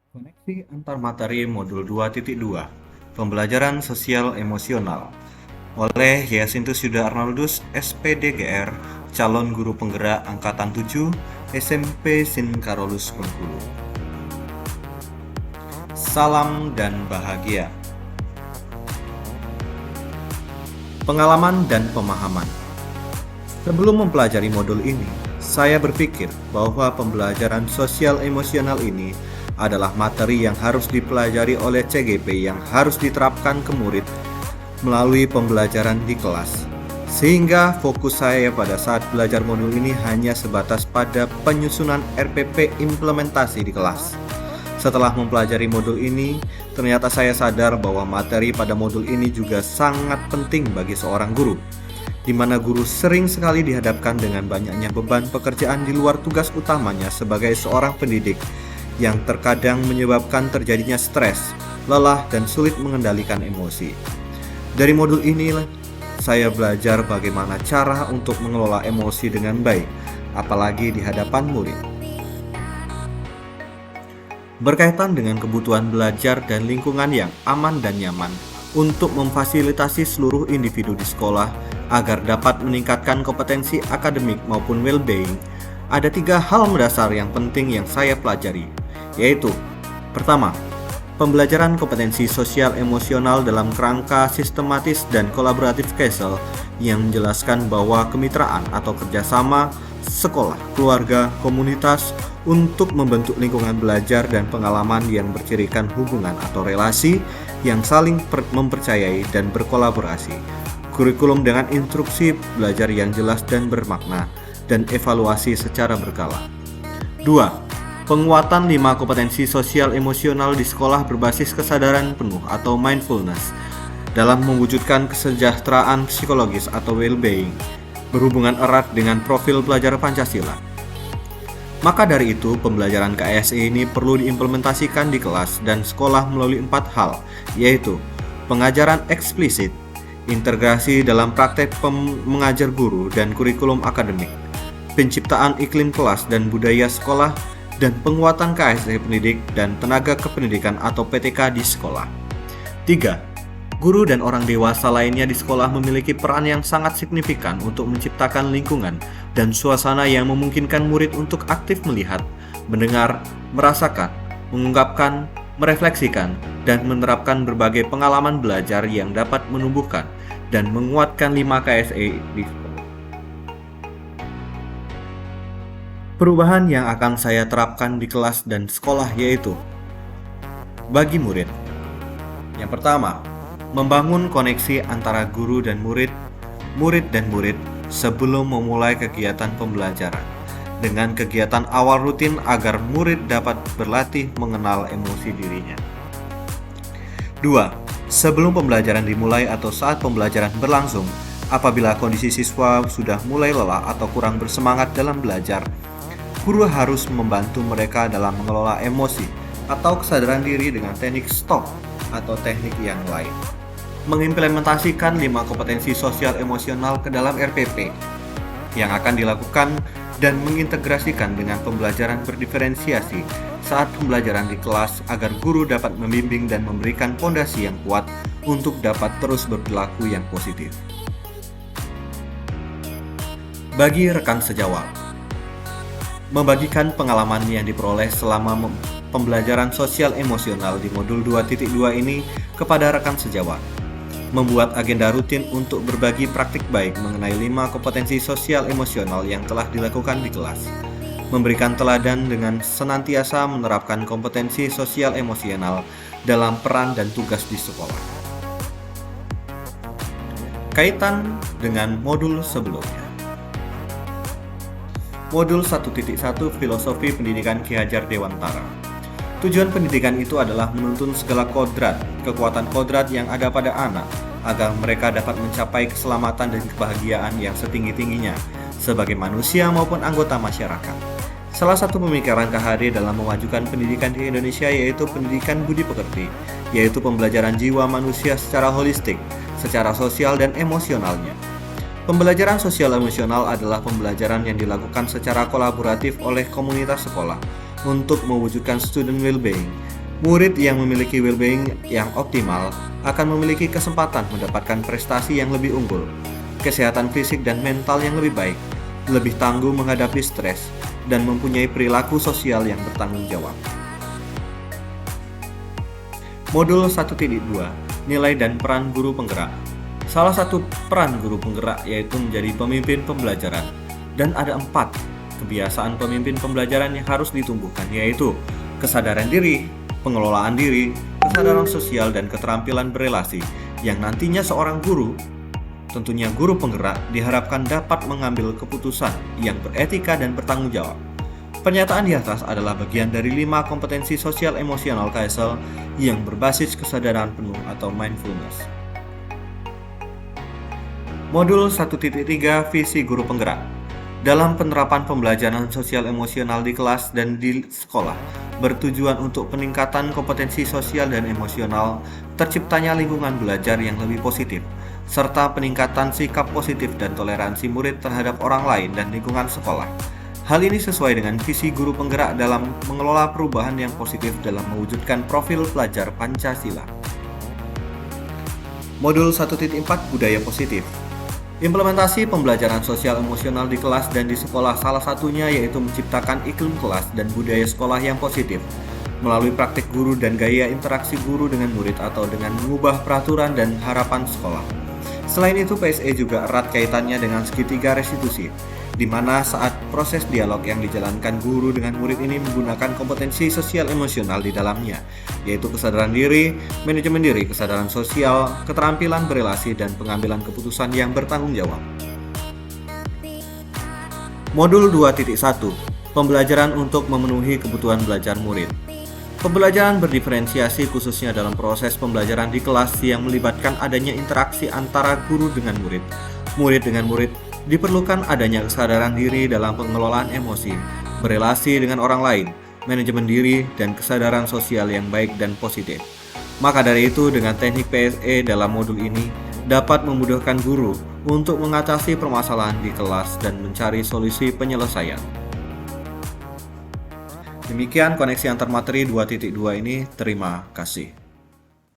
Koneksi antar materi modul 2.2 Pembelajaran Sosial Emosional oleh Hyacinthus Yuda Arnoldus, SPDGR, calon guru penggerak Angkatan 7 SMP Sin Carolus Bengkulu. Salam dan bahagia. Pengalaman dan pemahaman. Sebelum mempelajari modul ini, saya berpikir bahwa pembelajaran sosial emosional ini adalah materi yang harus dipelajari oleh CGP yang harus diterapkan ke murid melalui pembelajaran di kelas. Sehingga fokus saya pada saat belajar modul ini hanya sebatas pada penyusunan RPP implementasi di kelas. Setelah mempelajari modul ini, ternyata saya sadar bahwa materi pada modul ini juga sangat penting bagi seorang guru, di mana guru sering sekali dihadapkan dengan banyaknya beban pekerjaan di luar tugas utamanya sebagai seorang pendidik, yang terkadang menyebabkan terjadinya stres, lelah, dan sulit mengendalikan emosi. Dari modul ini, saya belajar bagaimana cara untuk mengelola emosi dengan baik, apalagi di hadapan murid. Berkaitan dengan kebutuhan belajar dan lingkungan yang aman dan nyaman untuk memfasilitasi seluruh individu di sekolah agar dapat meningkatkan kompetensi akademik maupun well-being, ada 3 hal mendasar yang penting yang saya pelajari, yaitu: pertama, pembelajaran kompetensi sosial emosional dalam kerangka sistematis dan kolaboratif CASEL yang menjelaskan bahwa kemitraan atau kerjasama sekolah, keluarga, komunitas untuk membentuk lingkungan belajar dan pengalaman yang bercirikan hubungan atau relasi yang saling mempercayai dan berkolaborasi, kurikulum dengan instruksi belajar yang jelas dan bermakna, dan evaluasi secara berkala. 2. Penguatan 5 kompetensi sosial emosional di sekolah berbasis kesadaran penuh atau mindfulness dalam mewujudkan kesejahteraan psikologis atau well-being, berhubungan erat dengan profil pelajar Pancasila. Maka dari itu, pembelajaran KSE ini perlu diimplementasikan di kelas dan sekolah melalui 4 hal, yaitu pengajaran eksplisit, integrasi dalam praktek mengajar guru dan kurikulum akademik, penciptaan iklim kelas dan budaya sekolah, dan penguatan KSE pendidik dan tenaga kependidikan atau PTK di sekolah. 3. Guru dan orang dewasa lainnya di sekolah memiliki peran yang sangat signifikan untuk menciptakan lingkungan dan suasana yang memungkinkan murid untuk aktif melihat, mendengar, merasakan, mengungkapkan, merefleksikan, dan menerapkan berbagai pengalaman belajar yang dapat menumbuhkan dan menguatkan 5 KSE di sekolah. Perubahan yang akan saya terapkan di kelas dan sekolah yaitu: bagi murid, yang pertama, membangun koneksi antara guru dan murid dan murid sebelum memulai kegiatan pembelajaran, dengan kegiatan awal rutin agar murid dapat berlatih mengenal emosi dirinya. 2. Sebelum pembelajaran dimulai atau saat pembelajaran berlangsung, apabila kondisi siswa sudah mulai lelah atau kurang bersemangat dalam belajar, guru harus membantu mereka dalam mengelola emosi atau kesadaran diri dengan teknik stop atau teknik yang lain. Mengimplementasikan 5 kompetensi sosial emosional ke dalam RPP yang akan dilakukan dan mengintegrasikan dengan pembelajaran berdiferensiasi saat pembelajaran di kelas agar guru dapat membimbing dan memberikan fondasi yang kuat untuk dapat terus berperilaku yang positif. Bagi rekan sejawat, membagikan pengalaman yang diperoleh selama pembelajaran sosial emosional di modul 2.2 ini kepada rekan sejawat, membuat agenda rutin untuk berbagi praktik baik mengenai 5 kompetensi sosial emosional yang telah dilakukan di kelas, memberikan teladan dengan senantiasa menerapkan kompetensi sosial emosional dalam peran dan tugas di sekolah. Kaitan dengan modul sebelumnya. Modul 1.1 Filosofi Pendidikan Ki Hajar Dewantara. Tujuan pendidikan itu adalah menuntun segala kodrat, kekuatan kodrat yang ada pada anak, agar mereka dapat mencapai keselamatan dan kebahagiaan yang setinggi-tingginya, sebagai manusia maupun anggota masyarakat. Salah satu pemikiran KHD dalam memajukan pendidikan di Indonesia yaitu pendidikan budi pekerti, yaitu pembelajaran jiwa manusia secara holistik, secara sosial dan emosionalnya. Pembelajaran sosial emosional adalah pembelajaran yang dilakukan secara kolaboratif oleh komunitas sekolah untuk mewujudkan student well-being Murid yang memiliki well-being yang optimal akan memiliki kesempatan mendapatkan prestasi yang lebih unggul, kesehatan fisik dan mental yang lebih baik, lebih tangguh menghadapi stres, dan mempunyai perilaku sosial yang bertanggung jawab. Modul 1.2, Nilai dan Peran Guru Penggerak. Salah satu peran guru penggerak yaitu menjadi pemimpin pembelajaran. Dan ada 4 kebiasaan pemimpin pembelajaran yang harus ditumbuhkan, yaitu kesadaran diri, pengelolaan diri, kesadaran sosial, dan keterampilan berelasi, yang nantinya seorang guru, tentunya guru penggerak, diharapkan dapat mengambil keputusan yang beretika dan bertanggung jawab. Pernyataan di atas adalah bagian dari 5 kompetensi sosial emosional KSL yang berbasis kesadaran penuh atau mindfulness. Modul 1.3 Visi Guru Penggerak. Dalam penerapan pembelajaran sosial emosional di kelas dan di sekolah, bertujuan untuk peningkatan kompetensi sosial dan emosional, terciptanya lingkungan belajar yang lebih positif, serta peningkatan sikap positif dan toleransi murid terhadap orang lain dan lingkungan sekolah. Hal ini sesuai dengan visi guru penggerak dalam mengelola perubahan yang positif dalam mewujudkan profil pelajar Pancasila. Modul 1.4 Budaya Positif. Implementasi pembelajaran sosial emosional di kelas dan di sekolah salah satunya yaitu menciptakan iklim kelas dan budaya sekolah yang positif melalui praktik guru dan gaya interaksi guru dengan murid atau dengan mengubah peraturan dan harapan sekolah. Selain itu, PSE juga erat kaitannya dengan segitiga restitusi, di mana saat proses dialog yang dijalankan guru dengan murid ini menggunakan kompetensi sosial emosional di dalamnya, yaitu kesadaran diri, manajemen diri, kesadaran sosial, keterampilan berelasi, dan pengambilan keputusan yang bertanggung jawab. Modul 2.1 Pembelajaran untuk memenuhi kebutuhan belajar murid. Pembelajaran berdiferensiasi khususnya dalam proses pembelajaran di kelas yang melibatkan adanya interaksi antara guru dengan murid. Murid dengan murid diperlukan adanya kesadaran diri dalam pengelolaan emosi, berelasi dengan orang lain, manajemen diri, dan kesadaran sosial yang baik dan positif. Maka dari itu, dengan teknik PSE dalam modul ini dapat memudahkan guru untuk mengatasi permasalahan di kelas dan mencari solusi penyelesaian. Demikian koneksi antar materi 2.2 ini. Terima kasih.